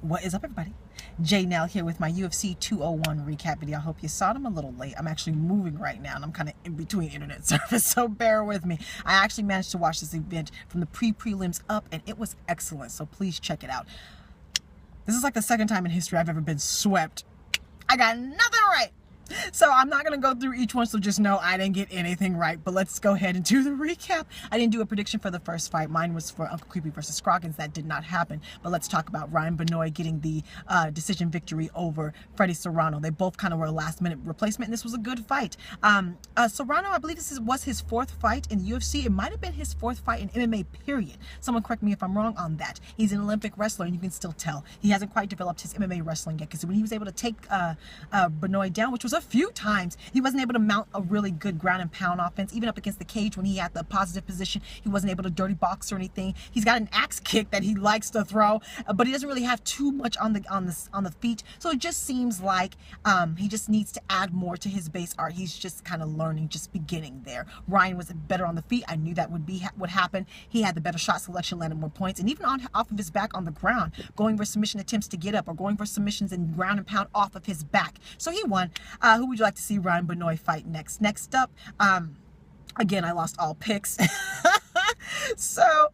What is up, everybody? J Nell here with my UFC 201 recap video. I hope you saw it. I'm a little late. I'm actually moving right now and I'm kind of in between internet service, so bear with me. I actually managed to watch this event from the prelims up and it was excellent, so please check it out. This is like the second time in history I've ever been swept. I got nothing right. So I'm not going to go through each one, so just know I didn't get anything right. But let's go ahead and do the recap. I didn't do a prediction for the first fight. Mine was for Uncle Creepy versus Scroggins. That did not happen. But let's talk about Ryan Benoit getting the decision victory over Freddie Serrano. They both kind of were a last-minute replacement, and this was a good fight. Serrano, I believe was his fourth fight in the UFC. It might have been his fourth fight in MMA, period. Someone correct me if I'm wrong on that. He's an Olympic wrestler, and you can still tell. He hasn't quite developed his MMA wrestling yet, because when he was able to take Benoit down, which was a few times, he wasn't able to mount a really good ground and pound offense. Even up against the cage when he had the positive position, he wasn't able to dirty box or anything. He's got an axe kick that he likes to throw, but he doesn't really have too much on the feet. So it just seems like he just needs to add more to his base art. He's just kind of learning, just beginning there. Ryan was better on the feet. I knew that would happen. He had the better shot selection, landed more points, and even off of his back on the ground, going for submission attempts to get up or going for submissions and ground and pound off of his back. So he won. Who would you like to see Ryan Benoit fight next? Next up, again, I lost all picks. So,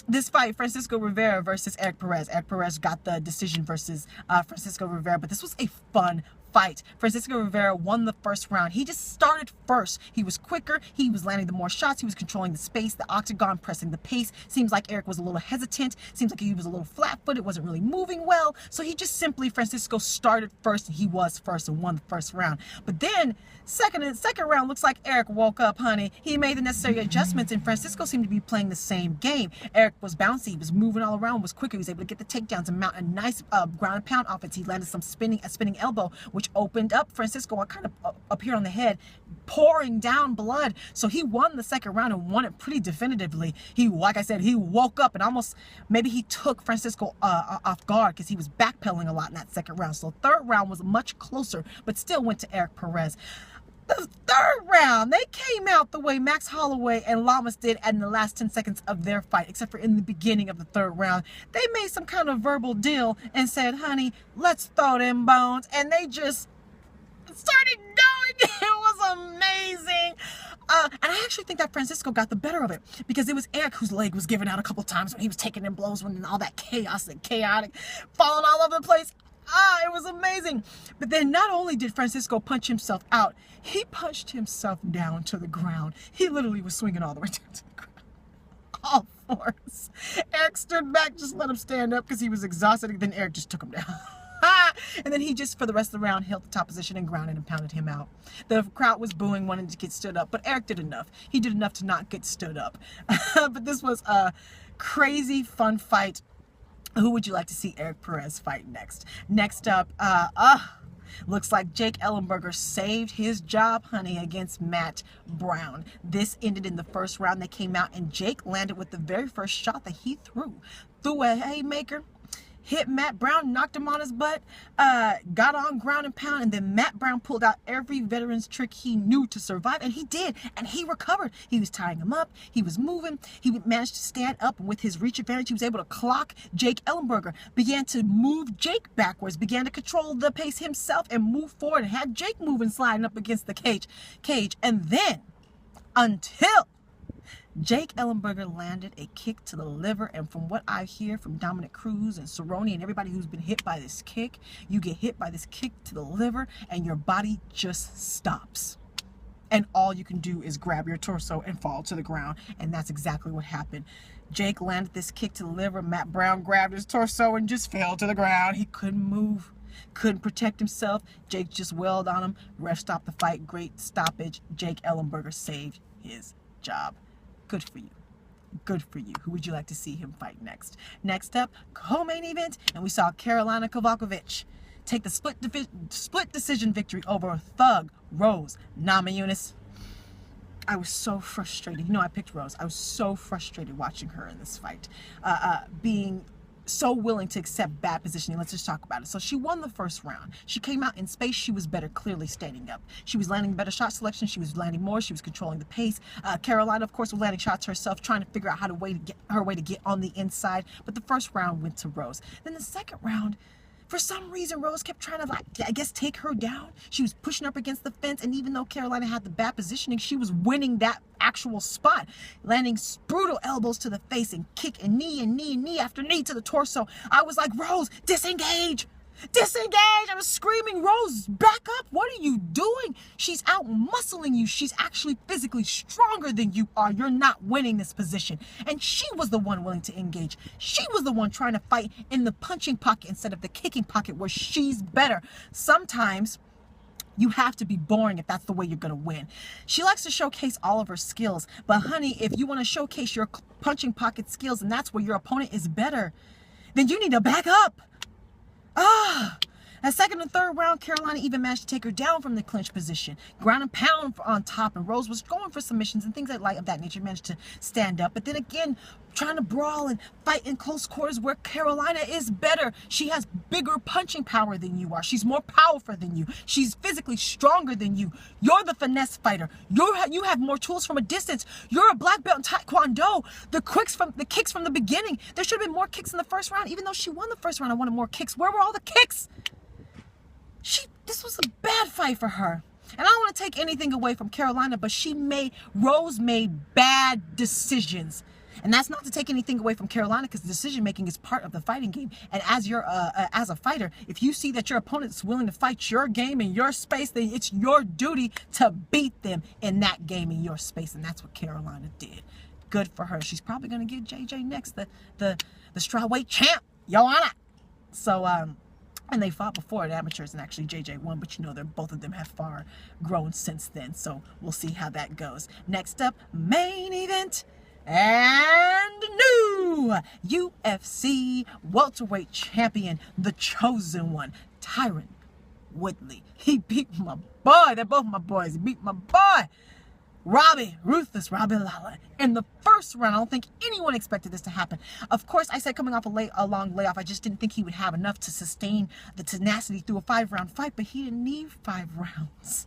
this fight, Francisco Rivera versus Eric Perez. Eric Perez got the decision versus Francisco Rivera, but this was a fun fight. Francisco Rivera won the first round. He just started first. He was quicker. He was landing the more shots. He was controlling the space, the octagon, pressing the pace. Seems like Eric was a little hesitant. Seems like he was a little flat-footed, wasn't really moving well. So he just simply, Francisco started first and he was first and won the first round. But then second round, looks like Eric woke up, honey. He made the necessary adjustments and Francisco seemed to be playing the same game. Eric was bouncy. He was moving all around, was quicker. He was able to get the takedowns and mount a nice ground and pound offense. He landed a spinning elbow, which opened up Francisco kind of up here on the head, pouring down blood. So he won the second round and won it pretty definitively. Like I said, he woke up and almost, maybe he took Francisco off guard because he was backpedaling a lot in that second round. So third round was much closer, but still went to Eric Perez. The third round, they came out the way Max Holloway and Lamas did in the last 10 seconds of their fight, except for in the beginning of the third round. They made some kind of verbal deal and said, honey, let's throw them bones. And they just started going. It was amazing. And I actually think that Francisco got the better of it because it was Eric whose leg was given out a couple times when he was taking them blows, when all that chaos and chaotic, falling all over the place. It was amazing. But then not only did Francisco punch himself out, he punched himself down to the ground. He literally was swinging all the way down to the ground. All fours. Eric stood back, just let him stand up because he was exhausted. And then Eric just took him down. And then he just, for the rest of the round, held the top position and grounded and pounded him out. The crowd was booing, wanting to get stood up, but Eric did enough. He did enough to not get stood up. But this was a crazy, fun fight. Who would you like to see Eric Perez fight next? Next up, looks like Jake Ellenberger saved his job, honey, against Matt Brown. This ended in the first round. They came out and Jake landed with the very first shot that he threw a haymaker, hit Matt Brown, knocked him on his butt, got on ground and pound, and then Matt Brown pulled out every veteran's trick he knew to survive, and he did, and he recovered. He was tying him up, he was moving, he managed to stand up, and with his reach advantage, he was able to clock Jake Ellenberger, began to move Jake backwards, began to control the pace himself, and move forward, and had Jake moving, sliding up against the cage, and then, until Jake Ellenberger landed a kick to the liver, and from what I hear from Dominic Cruz and Cerrone and everybody who's been hit by this kick, you get hit by this kick to the liver and your body just stops. And all you can do is grab your torso and fall to the ground, and that's exactly what happened. Jake landed this kick to the liver, Matt Brown grabbed his torso and just fell to the ground. He couldn't move, couldn't protect himself. Jake just wailed on him. Ref stopped the fight. Great stoppage. Jake Ellenberger saved his job. Good for you. Good for you. Who would you like to see him fight next? Next up, co-main event, and we saw Karolina Kowalkiewicz take the split decision victory over Thug Rose Namajunas. I was so frustrated. You know, I picked Rose. I was so frustrated watching her in this fight. Being so willing to accept bad positioning. Let's just talk about it. So she won the first round. She came out in space. She was better, clearly standing up. She was landing better shot selection. She was landing more. She was controlling the pace. Carolina, of course, was landing shots herself, trying to figure out how to get her way to get on the inside. But the first round went to Rose. Then the second round, for some reason, Rose kept trying to, I guess, take her down. She was pushing up against the fence, and even though Carolina had the bad positioning, she was winning that actual spot, landing brutal elbows to the face and kick and knee after knee to the torso. I was like, Rose, disengage! Disengage! I was screaming, Rose, back up! What are you doing? She's out muscling you. She's actually physically stronger than you are. You're not winning this position. And she was the one willing to engage. She was the one trying to fight in the punching pocket instead of the kicking pocket where she's better. Sometimes you have to be boring if that's the way you're going to win. She likes to showcase all of her skills. But honey, if you want to showcase your punching pocket skills and that's where your opponent is better, then you need to back up. That second and third round, Carolina even managed to take her down from the clinch position. Ground and pound on top, and Rose was going for submissions and things like of that nature, managed to stand up. But then again, trying to brawl and fight in close quarters where Carolina is better. She has bigger punching power than you are. She's more powerful than you. She's physically stronger than you. You're the finesse fighter. You have more tools from a distance. You're a black belt in Taekwondo. The kicks from the beginning. There should have been more kicks in the first round. Even though she won the first round, I wanted more kicks. Where were all the kicks? This was a bad fight for her. And I don't want to take anything away from Carolina, but Rose made bad decisions. And that's not to take anything away from Carolina, because decision making is part of the fighting game. And as as a fighter, if you see that your opponent's willing to fight your game in your space, then it's your duty to beat them in that game in your space. And that's what Carolina did. Good for her. She's probably going to get JJ next, the strawweight champ, Joanna. So and they fought before at amateurs, and actually JJ won, but you know, both of them have far grown since then. So we'll see how that goes. Next up, main event. And new UFC welterweight champion, the chosen one, Tyron Woodley. He beat my boy. They're both my boys. He beat my boy, ruthless Robbie Lawler, in the first round. I don't think anyone expected this to happen. Of course, I said coming off a long layoff, I just didn't think he would have enough to sustain the tenacity through a 5-round fight, but he didn't need 5 rounds.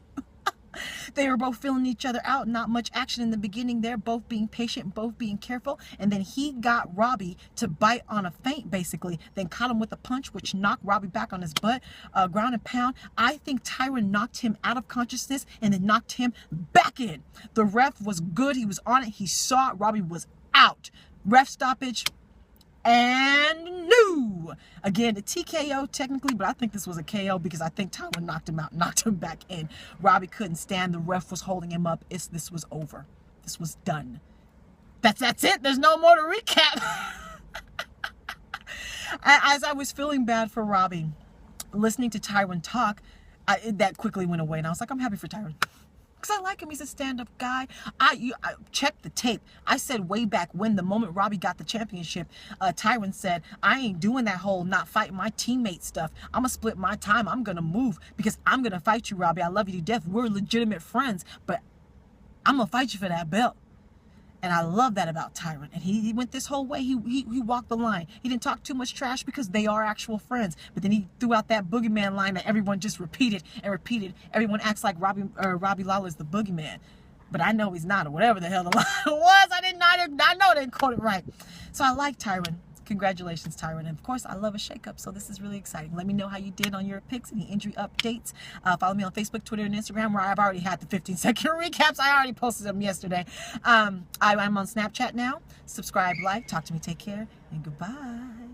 They were both feeling each other out. Not much action in the beginning there. Both being patient, both being careful. And then he got Robbie to bite on a feint, basically. Then caught him with a punch, which knocked Robbie back on his butt. Ground and pound. I think Tyron knocked him out of consciousness and then knocked him back in. The ref was good. He was on it. He saw it. Robbie was out. Ref stoppage. And new. Again, the TKO technically, but I think this was a KO because I think Tyron knocked him out, knocked him back in. Robbie couldn't stand. The ref was holding him up. This was over. This was done. That's it. There's no more to recap. As I was feeling bad for Robbie, listening to Tyron talk, that quickly went away. And I was like, I'm happy for Tyron. Because I like him. He's a stand-up guy. I checked the tape. I said way back when, the moment Robbie got the championship, Tyron said, I ain't doing that whole not fighting my teammate stuff. I'm going to split my time. I'm going to move because I'm going to fight you, Robbie. I love you to death. We're legitimate friends, but I'm going to fight you for that belt. And I love that about Tyron. And he went this whole way. He walked the line. He didn't talk too much trash because they are actual friends. But then he threw out that boogeyman line that everyone just repeated and repeated. Everyone acts like Robbie Lawler is the boogeyman. But I know he's not, or whatever the hell the line was. I know I didn't quote it right. So I like Tyron. Congratulations, Tyron. And of course, I love a shakeup, so this is really exciting. Let me know how you did on your picks, any injury updates. Follow me on Facebook, Twitter, and Instagram, where I've already had the 15-second recaps. I already posted them yesterday. I'm on Snapchat now. Subscribe, like, talk to me, take care, and goodbye.